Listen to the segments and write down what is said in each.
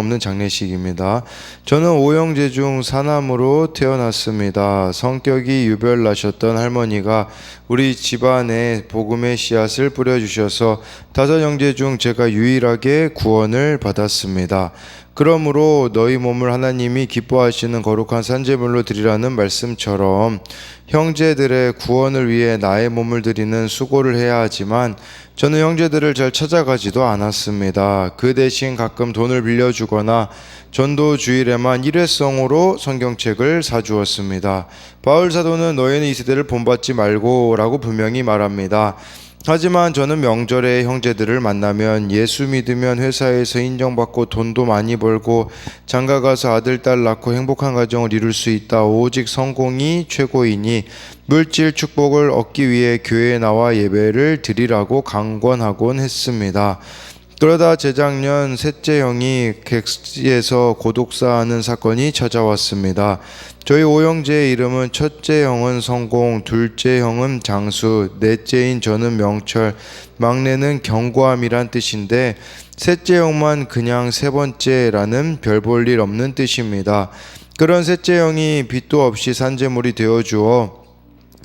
없는 장례식입니다. 저는 오형제 중 사남으로 태어났습니다. 성격이 유별나셨던 할머니가 우리 집안에 복음의 씨앗을 뿌려주셔서 5 형제 중 제가 유일하게 구원을 받았습니다. 그러므로 너희 몸을 하나님이 기뻐하시는 거룩한 산제물로 드리라는 말씀처럼 형제들의 구원을 위해 나의 몸을 드리는 수고를 해야 하지만 저는 형제들을 잘 찾아가지도 않았습니다. 그 대신 가끔 돈을 빌려주거나 전도 주일에만 일회성으로 성경책을 사주었습니다. 바울 사도는 너희는 이 세대를 본받지 말고 라고 분명히 말합니다. 하지만 저는 명절에 형제들을 만나면 예수 믿으면 회사에서 인정받고 돈도 많이 벌고 장가가서 아들, 딸 낳고 행복한 가정을 이룰 수 있다. 오직 성공이 최고이니 물질 축복을 얻기 위해 교회에 나와 예배를 드리라고 강권하곤 했습니다. 그러다 재작년 셋째 형이 객지에서 고독사하는 사건이 찾아왔습니다. 저희 5형제의 이름은 첫째 형은 성공, 둘째 형은 장수, 넷째인 저는 명철, 막내는 견고함이란 뜻인데 셋째 형만 그냥 세 번째라는 별 볼 일 없는 뜻입니다. 그런 셋째 형이 빚도 없이 산재물이 되어주어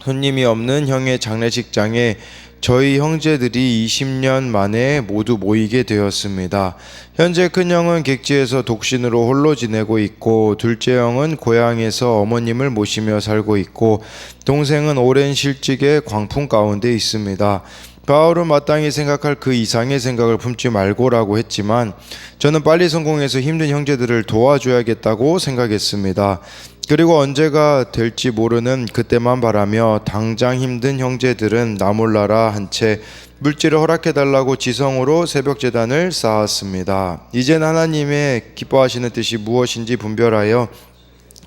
손님이 없는 형의 장례식장에 저희 형제들이 20년 만에 모두 모이게 되었습니다. 현재 큰형은 객지에서 독신으로 홀로 지내고 있고 둘째 형은 고향에서 어머님을 모시며 살고 있고 동생은 오랜 실직의 광풍 가운데 있습니다. 바울은 마땅히 생각할 그 이상의 생각을 품지 말고라고 했지만 저는 빨리 성공해서 힘든 형제들을 도와줘야겠다고 생각했습니다. 그리고 언제가 될지 모르는 그때만 바라며 당장 힘든 형제들은 나 몰라라 한 채 물질을 허락해달라고 지성으로 새벽제단을 쌓았습니다. 이젠 하나님의 기뻐하시는 뜻이 무엇인지 분별하여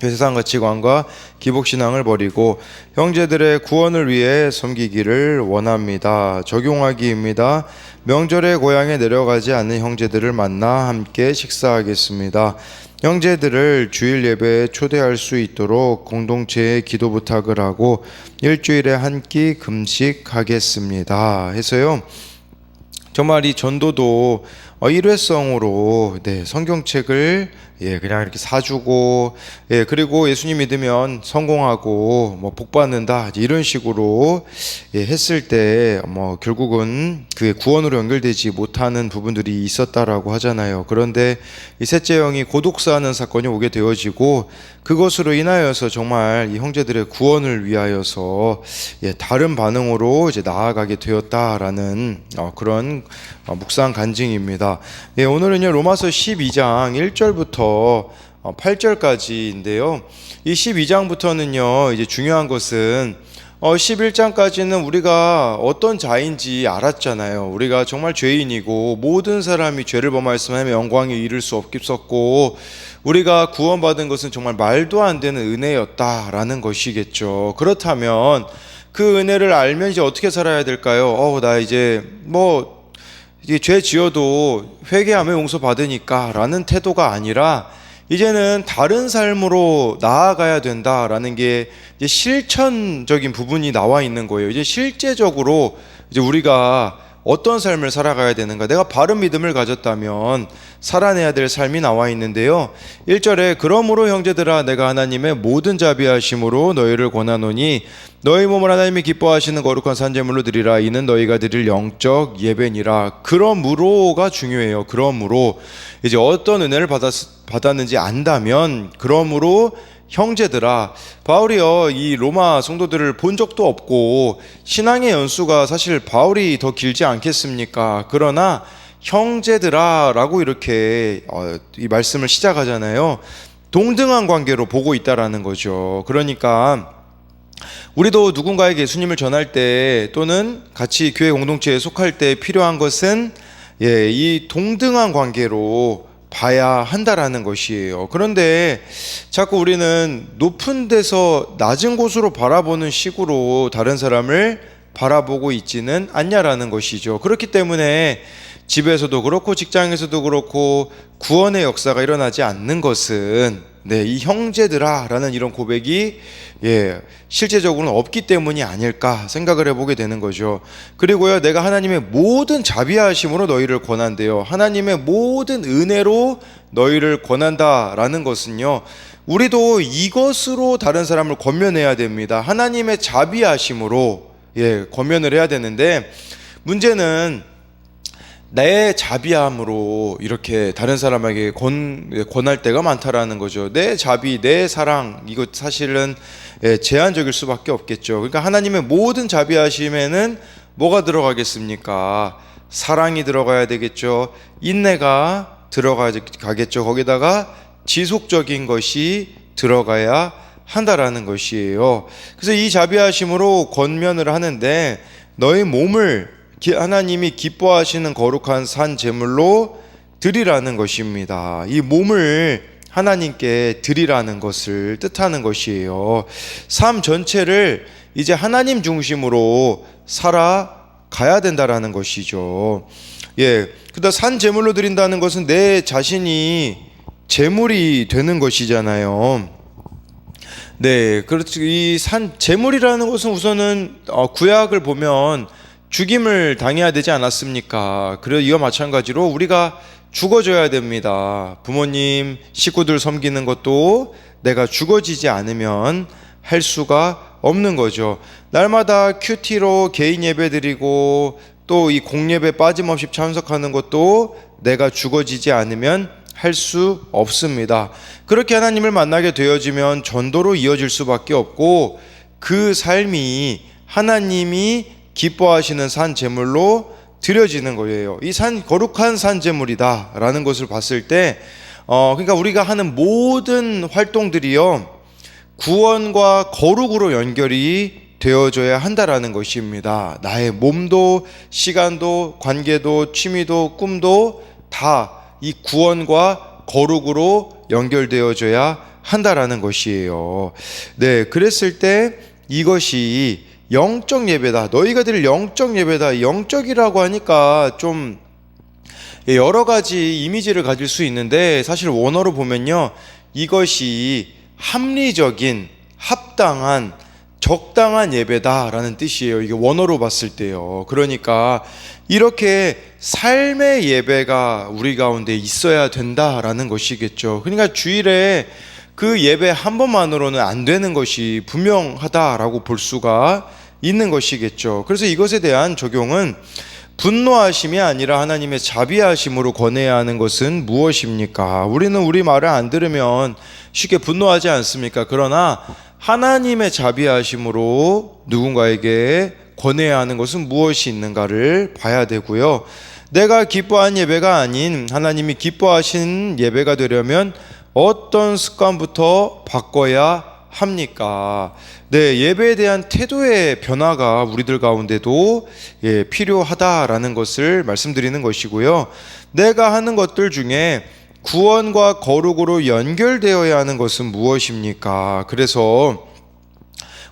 세상 가치관과 기복신앙을 버리고 형제들의 구원을 위해 섬기기를 원합니다. 적용하기입니다. 명절에 고향에 내려가지 않는 형제들을 만나 함께 식사하겠습니다. 형제들을 주일 예배에 초대할 수 있도록 공동체에 기도 부탁을 하고 일주일에 한 끼 금식하겠습니다. 해서요. 정말 이 전도도 일회성으로 성경책을 그냥 이렇게 사주고 그리고 예수님 믿으면 성공하고 복 받는다 이런 식으로 했을 때 결국은 그게 구원으로 연결되지 못하는 부분들이 있었다라고 하잖아요. 그런데 이 셋째 형이 고독사하는 사건이 오게 되어지고 그것으로 인하여서 정말 이 형제들의 구원을 위하여서 다른 반응으로 이제 나아가게 되었다라는 그런 묵상 간증입니다. 오늘은요 로마서 12장 1절부터 8절까지인데요. 이 12장부터는요 이제 중요한 것은 11장까지는 우리가 어떤 자인지 알았잖아요. 우리가 정말 죄인이고 모든 사람이 죄를 범하였으면 하나님의 영광에 이를 수 없겠었고 우리가 구원받은 것은 정말 말도 안 되는 은혜였다라는 것이겠죠. 그렇다면 그 은혜를 알면 이제 어떻게 살아야 될까요? 나 이제 죄 지어도 회개하면 용서받으니까 라는 태도가 아니라 이제는 다른 삶으로 나아가야 된다라는 게 이제 실천적인 부분이 나와 있는 거예요. 이제 실제적으로 이제 우리가 어떤 삶을 살아가야 되는가, 내가 바른 믿음을 가졌다면 살아내야 될 삶이 나와 있는데요. 1절에 그러므로 형제들아 내가 하나님의 모든 자비하심으로 너희를 권하노니 너희 몸을 하나님이 기뻐하시는 거룩한 산제물로 드리라. 이는 너희가 드릴 영적 예배니라. 그러므로가 중요해요. 그러므로 이제 어떤 은혜를 받았는지 안다면 그러므로 형제들아, 바울이요 이 로마 성도들을 본 적도 없고 신앙의 연수가 사실 바울이 더 길지 않겠습니까? 그러나 형제들아 라고 이렇게 이 말씀을 시작하잖아요. 동등한 관계로 보고 있다라는 거죠. 그러니까 우리도 누군가에게 예수님을 전할 때 또는 같이 교회 공동체에 속할 때 필요한 것은 이 동등한 관계로 봐야 한다라는 것이에요. 그런데 자꾸 우리는 높은 데서 낮은 곳으로 바라보는 식으로 다른 사람을 바라보고 있지는 않냐라는 것이죠. 그렇기 때문에 집에서도 그렇고 직장에서도 그렇고 구원의 역사가 일어나지 않는 것은 네, 이 형제들아라는 이런 고백이 실제적으로는 없기 때문이 아닐까 생각을 해보게 되는 거죠. 그리고요, 내가 하나님의 모든 자비하심으로 너희를 권한대요. 하나님의 모든 은혜로 너희를 권한다라는 것은요, 우리도 이것으로 다른 사람을 권면해야 됩니다. 하나님의 자비하심으로 권면을 해야 되는데, 문제는 내 자비함으로 이렇게 다른 사람에게 권할 때가 많다라는 거죠. 내 자비, 내 사랑, 이거 사실은 제한적일 수밖에 없겠죠. 그러니까 하나님의 모든 자비하심에는 뭐가 들어가겠습니까? 사랑이 들어가야 되겠죠. 인내가 들어가겠죠. 거기다가 지속적인 것이 들어가야 한다라는 것이에요. 그래서 이 자비하심으로 권면을 하는데, 너의 몸을 하나님이 기뻐하시는 거룩한 산 제물로 드리라는 것입니다. 이 몸을 하나님께 드리라는 것을 뜻하는 것이에요. 삶 전체를 이제 하나님 중심으로 살아가야 된다라는 것이죠. 그다음 산 제물로 드린다는 것은 내 자신이 제물이 되는 것이잖아요. 네, 그렇죠. 이 제물이라는 것은 우선은 구약을 보면 죽임을 당해야 되지 않았습니까? 그래서 이와 마찬가지로 우리가 죽어져야 됩니다. 부모님, 식구들 섬기는 것도 내가 죽어지지 않으면 할 수가 없는 거죠. 날마다 큐티로 개인 예배 드리고 또 이 공예배 빠짐없이 참석하는 것도 내가 죽어지지 않으면 할 수 없습니다. 그렇게 하나님을 만나게 되어지면 전도로 이어질 수밖에 없고, 그 삶이 하나님이 기뻐하시는 산 제물로 드려지는 거예요. 이 거룩한 산 제물이다 라는 것을 봤을 때 그러니까 우리가 하는 모든 활동들이요, 구원과 거룩으로 연결이 되어져야 한다라는 것입니다. 나의 몸도, 시간도, 관계도, 취미도, 꿈도 다 이 구원과 거룩으로 연결되어져야 한다라는 것이에요. 네, 그랬을 때 이것이 영적 예배다. 너희가 드릴 영적 예배다. 영적이라고 하니까 좀 여러 가지 이미지를 가질 수 있는데, 사실 원어로 보면요, 이것이 합리적인, 합당한, 적당한 예배다라는 뜻이에요. 이게 원어로 봤을 때요. 그러니까 이렇게 삶의 예배가 우리 가운데 있어야 된다라는 것이겠죠. 그러니까 주일에 그 예배 한 번만으로는 안 되는 것이 분명하다라고 볼 수가 있는 것이겠죠. 그래서 이것에 대한 적용은 분노하심이 아니라 하나님의 자비하심으로 권해야 하는 것은 무엇입니까? 우리는 우리 말을 안 들으면 쉽게 분노하지 않습니까? 그러나 하나님의 자비하심으로 누군가에게 권해야 하는 것은 무엇이 있는가를 봐야 되고요. 내가 기뻐한 예배가 아닌 하나님이 기뻐하신 예배가 되려면 어떤 습관부터 바꿔야 합니까? 네, 예배에 대한 태도의 변화가 우리들 가운데도 필요하다라는 것을 말씀드리는 것이고요. 내가 하는 것들 중에 구원과 거룩으로 연결되어야 하는 것은 무엇입니까? 그래서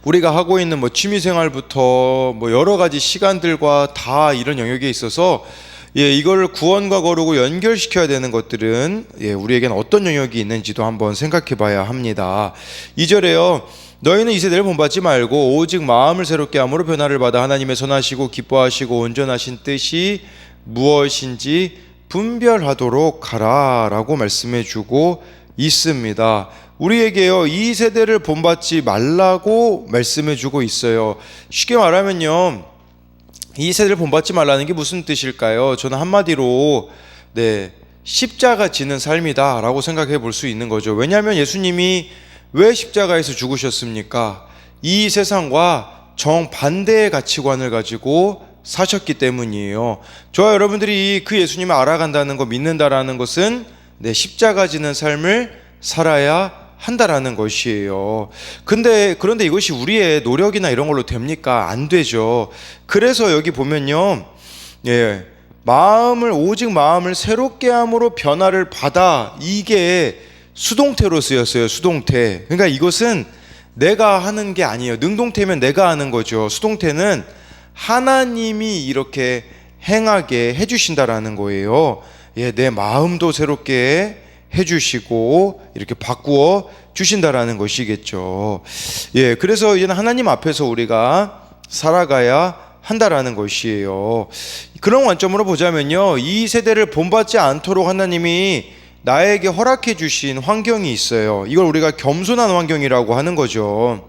우리가 하고 있는 취미생활부터 여러 가지 시간들과 다 이런 영역에 있어서 이걸 구원과 거룩으로 연결시켜야 되는 것들은 우리에겐 어떤 영역이 있는지도 한번 생각해 봐야 합니다. 2절에요. 너희는 이 세대를 본받지 말고 오직 마음을 새롭게 함으로 변화를 받아 하나님의 선하시고 기뻐하시고 온전하신 뜻이 무엇인지 분별하도록 하라 라고 말씀해 주고 있습니다. 우리에게요, 이 세대를 본받지 말라고 말씀해 주고 있어요. 쉽게 말하면요, 이 세대를 본받지 말라는 게 무슨 뜻일까요? 저는 한마디로 십자가 지는 삶이다 라고 생각해 볼 수 있는 거죠. 왜냐하면 예수님이 왜 십자가에서 죽으셨습니까? 이 세상과 정반대의 가치관을 가지고 사셨기 때문이에요. 저와 여러분들이 그 예수님을 알아간다는 거, 믿는다라는 것은 십자가 지는 삶을 살아야 한다라는 것이에요. 그런데 이것이 우리의 노력이나 이런 걸로 됩니까? 안 되죠. 그래서 여기 보면요, 오직 마음을 새롭게 함으로 변화를 받아, 이게 수동태로 쓰였어요. 수동태. 그러니까 이것은 내가 하는 게 아니에요. 능동태면 내가 하는 거죠. 수동태는 하나님이 이렇게 행하게 해주신다라는 거예요. 내 마음도 새롭게 해주시고 이렇게 바꾸어 주신다라는 것이겠죠. 예, 그래서 이제는 하나님 앞에서 우리가 살아가야 한다라는 것이에요. 그런 관점으로 보자면요, 이 세대를 본받지 않도록 하나님이 나에게 허락해 주신 환경이 있어요. 이걸 우리가 겸손한 환경이라고 하는 거죠.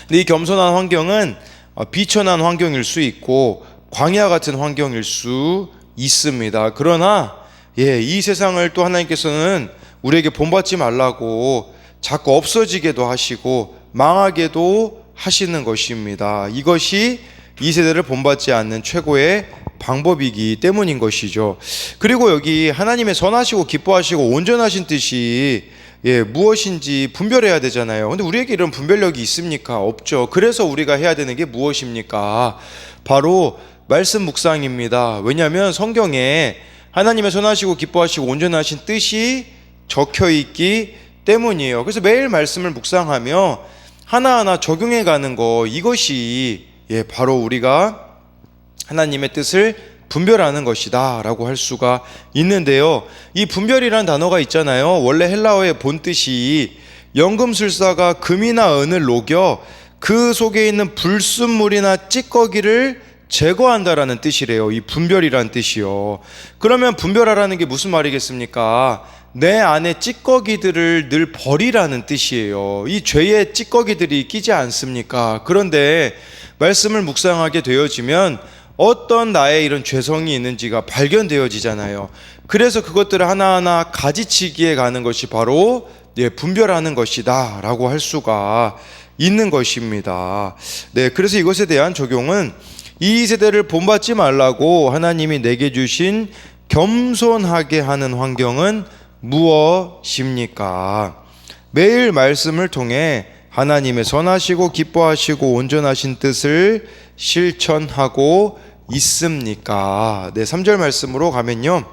근데 이 겸손한 환경은 비천한 환경일 수 있고 광야 같은 환경일 수 있습니다. 그러나 이 세상을 또 하나님께서는 우리에게 본받지 말라고 자꾸 없어지게도 하시고 망하게도 하시는 것입니다. 이것이 이 세대를 본받지 않는 최고의 방법이기 때문인 것이죠. 그리고 여기 하나님의 선하시고 기뻐하시고 온전하신 뜻이 무엇인지 분별해야 되잖아요. 근데 우리에게 이런 분별력이 있습니까? 없죠. 그래서 우리가 해야 되는 게 무엇입니까? 바로 말씀 묵상입니다. 왜냐하면 성경에 하나님의 선하시고 기뻐하시고 온전하신 뜻이 적혀 있기 때문이에요. 그래서 매일 말씀을 묵상하며 하나하나 적용해 가는 거, 이것이 바로 우리가 하나님의 뜻을 분별하는 것이다 라고 할 수가 있는데요, 이 분별이라는 단어가 있잖아요. 원래 헬라어의 본뜻이 연금술사가 금이나 은을 녹여 그 속에 있는 불순물이나 찌꺼기를 제거한다라는 뜻이래요. 이 분별이라는 뜻이요. 그러면 분별하라는 게 무슨 말이겠습니까? 내 안에 찌꺼기들을 늘 버리라는 뜻이에요. 이 죄의 찌꺼기들이 끼지 않습니까? 그런데 말씀을 묵상하게 되어지면 어떤 나의 이런 죄성이 있는지가 발견되어지잖아요. 그래서 그것들을 하나하나 가지치기에 가는 것이 바로 분별하는 것이다 라고 할 수가 있는 것입니다. 그래서 이것에 대한 적용은 이 세대를 본받지 말라고 하나님이 내게 주신 겸손하게 하는 환경은 무엇입니까? 매일 말씀을 통해 하나님의 선하시고 기뻐하시고 온전하신 뜻을 실천하고 있습니까? 3절 말씀으로 가면요,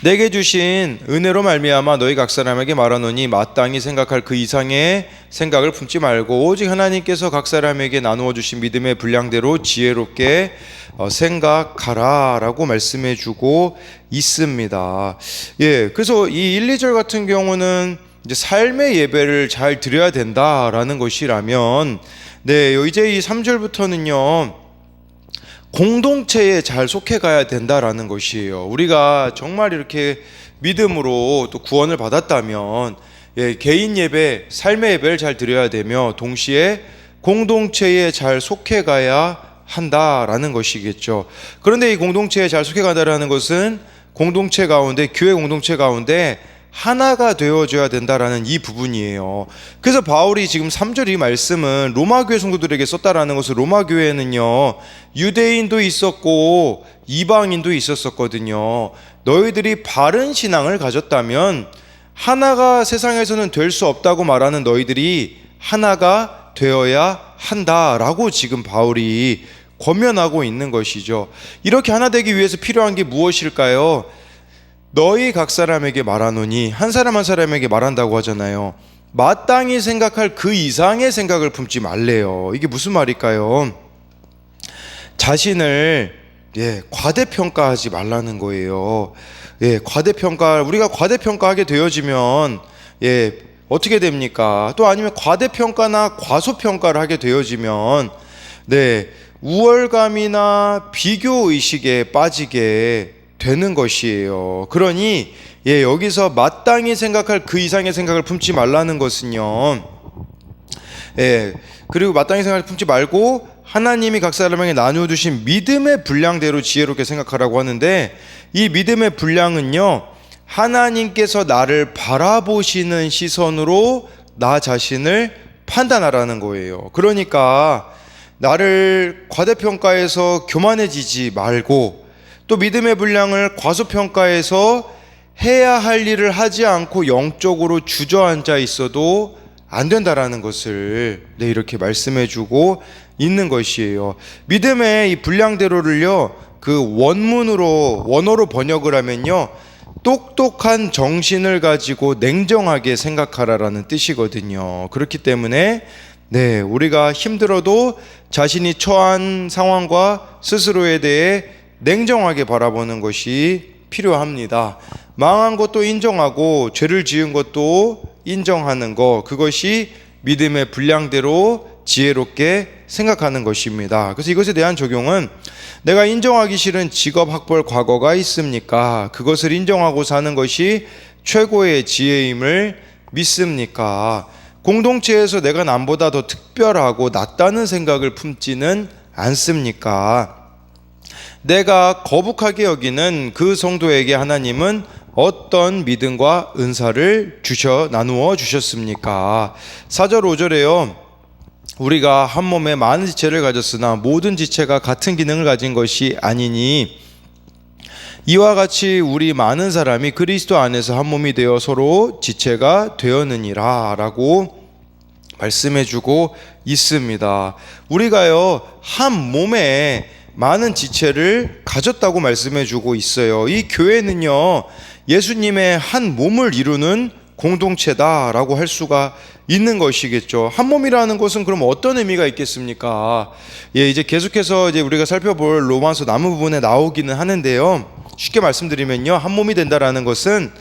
내게 주신 은혜로 말미암아 너희 각 사람에게 말하노니 마땅히 생각할 그 이상의 생각을 품지 말고 오직 하나님께서 각 사람에게 나누어 주신 믿음의 분량대로 지혜롭게 생각하라 라고 말씀해 주고 있습니다. 그래서 이 1, 2절 같은 경우는 이제 삶의 예배를 잘 드려야 된다라는 것이라면, 이제 이 3절부터는요, 공동체에 잘 속해 가야 된다라는 것이에요. 우리가 정말 이렇게 믿음으로 또 구원을 받았다면 개인 예배, 삶의 예배를 잘 드려야 되며 동시에 공동체에 잘 속해 가야 한다라는 것이겠죠. 그런데 이 공동체에 잘 속해 간다라는 것은 공동체 가운데, 교회 공동체 가운데 하나가 되어줘야 된다라는 이 부분이에요. 그래서 바울이 지금 3절 이 말씀은 로마교회 성도들에게 썼다라는 것은, 로마교회는요 유대인도 있었고 이방인도 있었거든요. 너희들이 바른 신앙을 가졌다면 하나가 세상에서는 될 수 없다고 말하는 너희들이 하나가 되어야 한다라고 지금 바울이 권면하고 있는 것이죠. 이렇게 하나 되기 위해서 필요한 게 무엇일까요? 너희 각 사람에게 말하노니, 한 사람 한 사람에게 말한다고 하잖아요. 마땅히 생각할 그 이상의 생각을 품지 말래요. 이게 무슨 말일까요? 자신을 과대평가하지 말라는 거예요. 우리가 과대평가하게 되어지면 어떻게 됩니까? 또 아니면 과대평가나 과소평가를 하게 되어지면 우월감이나 비교의식에 빠지게 되는 것이에요. 그러니 여기서 마땅히 생각할 그 이상의 생각을 품지 말라는 것은요, 그리고 마땅히 생각을 품지 말고 하나님이 각 사람에게 나누어 주신 믿음의 분량대로 지혜롭게 생각하라고 하는데, 이 믿음의 분량은요, 하나님께서 나를 바라보시는 시선으로 나 자신을 판단하라는 거예요. 그러니까 나를 과대평가해서 교만해지지 말고, 또 믿음의 분량을 과소평가해서 해야 할 일을 하지 않고 영적으로 주저앉아 있어도 안 된다라는 것을 이렇게 말씀해 주고 있는 것이에요. 믿음의 이 분량대로를요, 그 원어로 번역을 하면요, 똑똑한 정신을 가지고 냉정하게 생각하라라는 뜻이거든요. 그렇기 때문에 우리가 힘들어도 자신이 처한 상황과 스스로에 대해 냉정하게 바라보는 것이 필요합니다. 망한 것도 인정하고 죄를 지은 것도 인정하는 것, 그것이 믿음의 분량대로 지혜롭게 생각하는 것입니다. 그래서 이것에 대한 적용은 내가 인정하기 싫은 직업 학벌 과거가 있습니까? 그것을 인정하고 사는 것이 최고의 지혜임을 믿습니까? 공동체에서 내가 남보다 더 특별하고 낫다는 생각을 품지는 않습니까? 내가 거북하게 여기는 그 성도에게 하나님은 어떤 믿음과 은사를 나누어 주셨습니까? 4절 5절에요. 우리가 한 몸에 많은 지체를 가졌으나 모든 지체가 같은 기능을 가진 것이 아니니 이와 같이 우리 많은 사람이 그리스도 안에서 한 몸이 되어 서로 지체가 되었느니라 라고 말씀해주고 있습니다. 우리가요 한 몸에 많은 지체를 가졌다고 말씀해주고 있어요. 이 교회는요 예수님의 한 몸을 이루는 공동체다라고 할 수가 있는 것이겠죠. 한 몸이라는 것은 그럼 어떤 의미가 있겠습니까? 이제 계속해서 우리가 살펴볼 로마서 남은 부분에 나오기는 하는데요. 쉽게 말씀드리면요, 한 몸이 된다라는 것은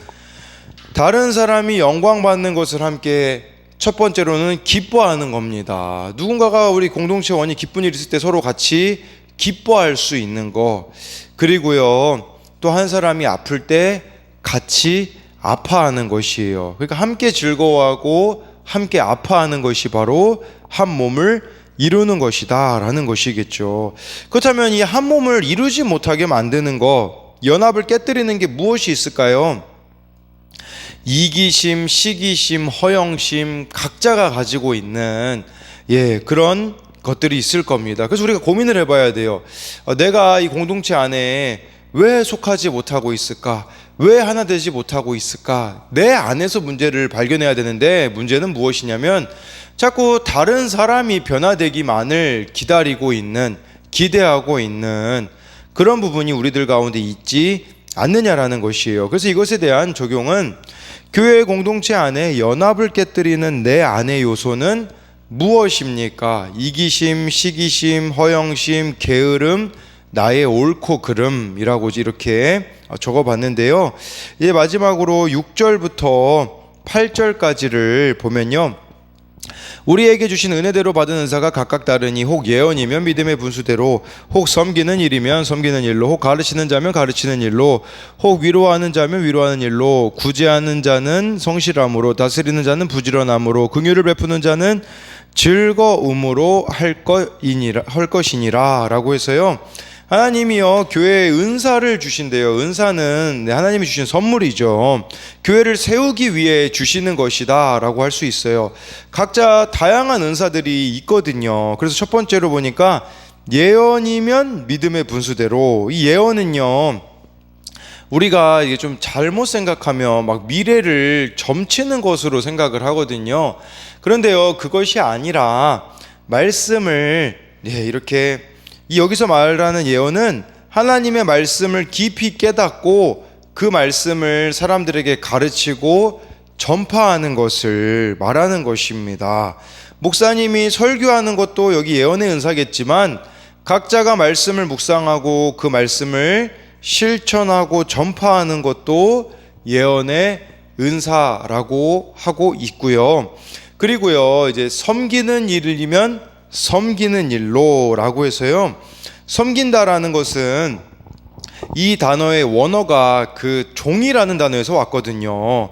다른 사람이 영광 받는 것을 함께 첫 번째로는 기뻐하는 겁니다. 누군가가 우리 공동체원이 기쁜 일 있을 때 서로 같이 기뻐할 수 있는 거, 그리고요 또 한 사람이 아플 때 같이 아파하는 것이에요. 그러니까 함께 즐거워하고 함께 아파하는 것이 바로 한 몸을 이루는 것이다 라는 것이겠죠. 그렇다면 이 한 몸을 이루지 못하게 만드는 것, 연합을 깨뜨리는 게 무엇이 있을까요? 이기심, 시기심, 허영심, 각자가 가지고 있는 그런 것들이 있을 겁니다. 그래서 우리가 고민을 해봐야 돼요. 내가 이 공동체 안에 왜 속하지 못하고 있을까? 왜 하나 되지 못하고 있을까? 내 안에서 문제를 발견해야 되는데, 문제는 무엇이냐면 자꾸 다른 사람이 변화되기만을 기다리고 있는, 기대하고 있는 그런 부분이 우리들 가운데 있지 않느냐라는 것이에요. 그래서 이것에 대한 적용은 교회 공동체 안에 연합을 깨뜨리는 내 안의 요소는 무엇입니까? 이기심, 시기심, 허영심, 게으름, 나의 옳고 그름이라고 이렇게 적어봤는데요. 이제 마지막으로 6절부터 8절까지를 보면요, 우리에게 주신 은혜대로 받은 은사가 각각 다르니 혹 예언이면 믿음의 분수대로, 혹 섬기는 일이면 섬기는 일로, 혹 가르치는 자면 가르치는 일로, 혹 위로하는 자면 위로하는 일로, 구제하는 자는 성실함으로, 다스리는 자는 부지런함으로, 긍휼을 베푸는 자는 즐거움으로 할 것이니라 라고 해서요, 하나님이요 교회에 은사를 주신대요. 은사는 하나님이 주신 선물이죠. 교회를 세우기 위해 주시는 것이다 라고 할 수 있어요. 각자 다양한 은사들이 있거든요. 그래서 첫 번째로 보니까 예언이면 믿음의 분수대로, 이 예언은요 우리가 이게 좀 잘못 생각하면 막 미래를 점치는 것으로 생각을 하거든요. 그런데요 그것이 아니라 말씀을 이렇게 여기서 말하는 예언은 하나님의 말씀을 깊이 깨닫고 그 말씀을 사람들에게 가르치고 전파하는 것을 말하는 것입니다. 목사님이 설교하는 것도 여기 예언의 은사겠지만 각자가 말씀을 묵상하고 그 말씀을 실천하고 전파하는 것도 예언의 은사라고 하고 있고요. 그리고요 이제 섬기는 일이면 섬기는 일로 라고 해서요, 섬긴다라는 것은 이 단어의 원어가 그 종이라는 단어에서 왔거든요.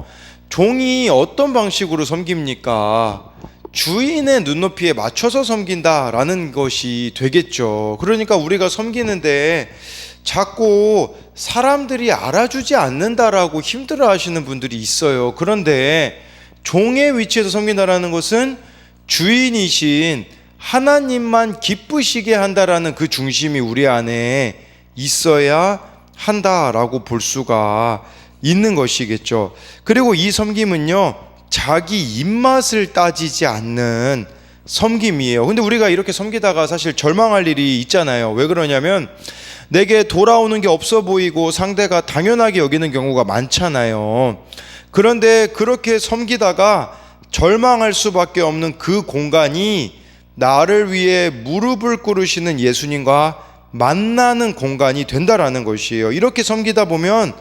종이 어떤 방식으로 섬깁니까? 주인의 눈높이에 맞춰서 섬긴다라는 것이 되겠죠. 그러니까 우리가 섬기는데 자꾸 사람들이 알아주지 않는다라고 힘들어 하시는 분들이 있어요. 그런데 종의 위치에서 섬긴다라는 것은 주인이신 하나님만 기쁘시게 한다라는 그 중심이 우리 안에 있어야 한다라고 볼 수가 있는 것이겠죠. 그리고 이 섬김은요 자기 입맛을 따지지 않는 섬김이에요. 근데 우리가 이렇게 섬기다가 사실 절망할 일이 있잖아요. 왜 그러냐면 내게 돌아오는 게 없어 보이고 상대가 당연하게 여기는 경우가 많잖아요. 그런데 그렇게 섬기다가 절망할 수밖에 없는 그 공간이 나를 위해 무릎을 꿇으시는 예수님과 만나는 공간이 된다라는 것이에요. 이렇게 섬기다 보면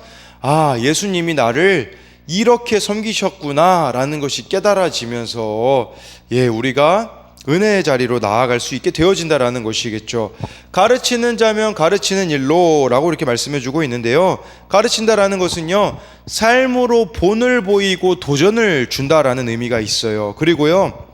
예수님이 나를 이렇게 섬기셨구나 라는 것이 깨달아지면서 우리가 은혜의 자리로 나아갈 수 있게 되어진다라는 것이겠죠. 가르치는 자면 가르치는 일로 라고 이렇게 말씀해 주고 있는데요, 가르친다라는 것은요, 삶으로 본을 보이고 도전을 준다라는 의미가 있어요. 그리고요,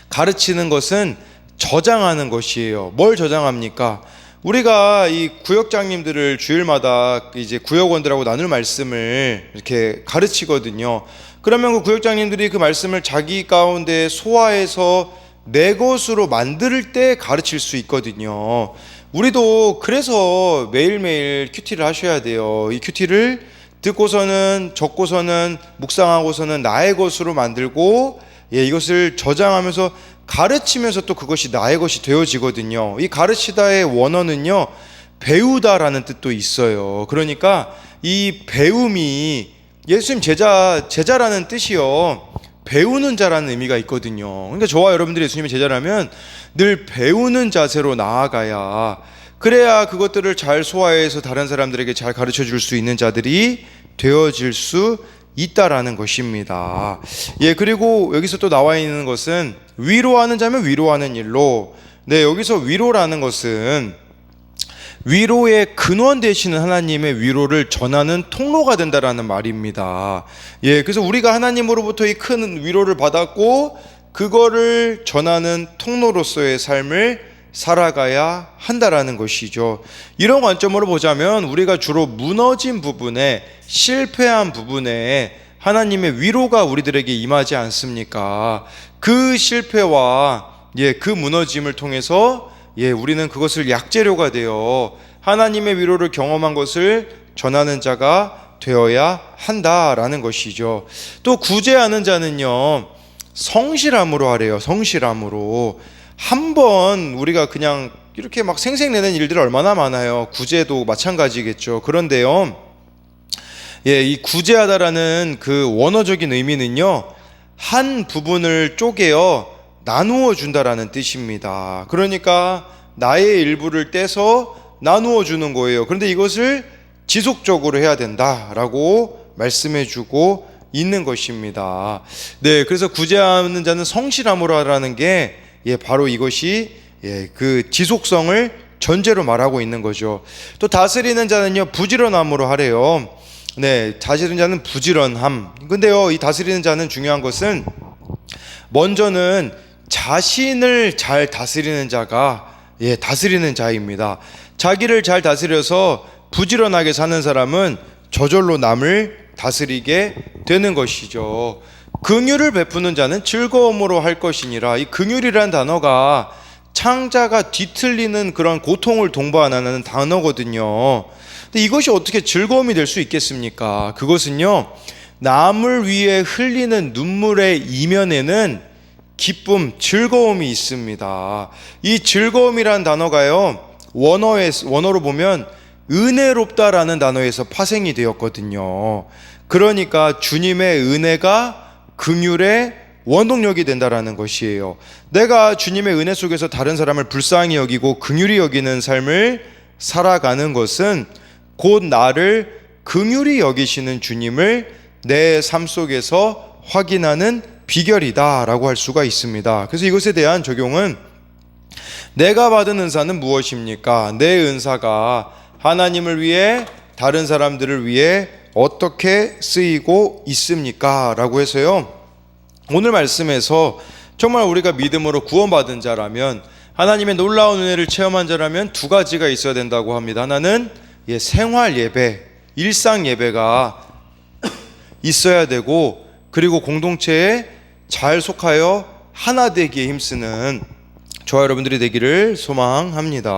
가르치는 것은 저장하는 것이에요. 뭘 저장합니까? 우리가 이 구역장님들을 주일마다 이제 구역원들하고 나눌 말씀을 이렇게 가르치거든요. 그러면 그 구역장님들이 그 말씀을 자기 가운데 소화해서 내 것으로 만들 때 가르칠 수 있거든요. 우리도 그래서 매일매일 큐티를 하셔야 돼요. 이 큐티를 듣고서는 적고서는 묵상하고서는 나의 것으로 만들고 이것을 저장하면서 가르치면서 또 그것이 나의 것이 되어지거든요. 이 가르치다의 원어는요, 배우다라는 뜻도 있어요. 그러니까 이 배움이 예수님 제자라는 뜻이요, 배우는 자라는 의미가 있거든요. 그러니까 저와 여러분들이 예수님의 제자라면 늘 배우는 자세로 나아가야, 그래야 그것들을 잘 소화해서 다른 사람들에게 잘 가르쳐 줄 수 있는 자들이 되어질 수 있다라는 것입니다. 그리고 여기서 또 나와 있는 것은 위로하는 자면 위로하는 일로. 여기서 위로라는 것은 위로의 근원 되시는 하나님의 위로를 전하는 통로가 된다라는 말입니다. 그래서 우리가 하나님으로부터 이 큰 위로를 받았고 그거를 전하는 통로로서의 삶을 살아가야 한다라는 것이죠. 이런 관점으로 보자면 우리가 주로 무너진 부분에, 실패한 부분에 하나님의 위로가 우리들에게 임하지 않습니까? 그 실패와 그 무너짐을 통해서 우리는 그것을 약재료가 되어 하나님의 위로를 경험한 것을 전하는 자가 되어야 한다라는 것이죠. 또 구제하는 자는요, 성실함으로 하래요. 성실함으로. 한번 우리가 그냥 이렇게 막 생색내는 일들이 얼마나 많아요. 구제도 마찬가지겠죠. 그런데요, 이 구제하다라는 그 원어적인 의미는요, 한 부분을 쪼개어 나누어 준다라는 뜻입니다. 그러니까 나의 일부를 떼서 나누어 주는 거예요. 그런데 이것을 지속적으로 해야 된다라고 말씀해 주고 있는 것입니다. 그래서 구제하는 자는 성실함으로 하라는 게 바로 이것이 그 지속성을 전제로 말하고 있는 거죠. 또 다스리는 자는요, 부지런함으로 하래요. 다스리는 자는 부지런함. 근데요, 이 다스리는 자는 중요한 것은 먼저는 자신을 잘 다스리는 자가 다스리는 자입니다. 자기를 잘 다스려서 부지런하게 사는 사람은 저절로 남을 다스리게 되는 것이죠. 긍휼을 베푸는 자는 즐거움으로 할 것이니라. 이 긍휼이란 단어가 창자가 뒤틀리는 그런 고통을 동반하는 단어거든요. 근데 이것이 어떻게 즐거움이 될 수 있겠습니까? 그것은요, 남을 위해 흘리는 눈물의 이면에는 기쁨, 즐거움이 있습니다. 이 즐거움이란 단어가요, 원어로 보면 은혜롭다라는 단어에서 파생이 되었거든요. 그러니까 주님의 은혜가 긍휼의 원동력이 된다라는 것이에요. 내가 주님의 은혜 속에서 다른 사람을 불쌍히 여기고 긍휼히 여기는 삶을 살아가는 것은 곧 나를 긍휼히 여기시는 주님을 내 삶 속에서 확인하는 비결이다라고 할 수가 있습니다. 그래서 이것에 대한 적용은, 내가 받은 은사는 무엇입니까? 내 은사가 하나님을 위해, 다른 사람들을 위해 어떻게 쓰이고 있습니까? 라고 해서요, 오늘 말씀에서 정말 우리가 믿음으로 구원받은 자라면, 하나님의 놀라운 은혜를 체험한 자라면 두 가지가 있어야 된다고 합니다. 하나는 생활 예배, 일상 예배가 있어야 되고, 그리고 공동체에 잘 속하여 하나 되기에 힘쓰는 저와 여러분들이 되기를 소망합니다.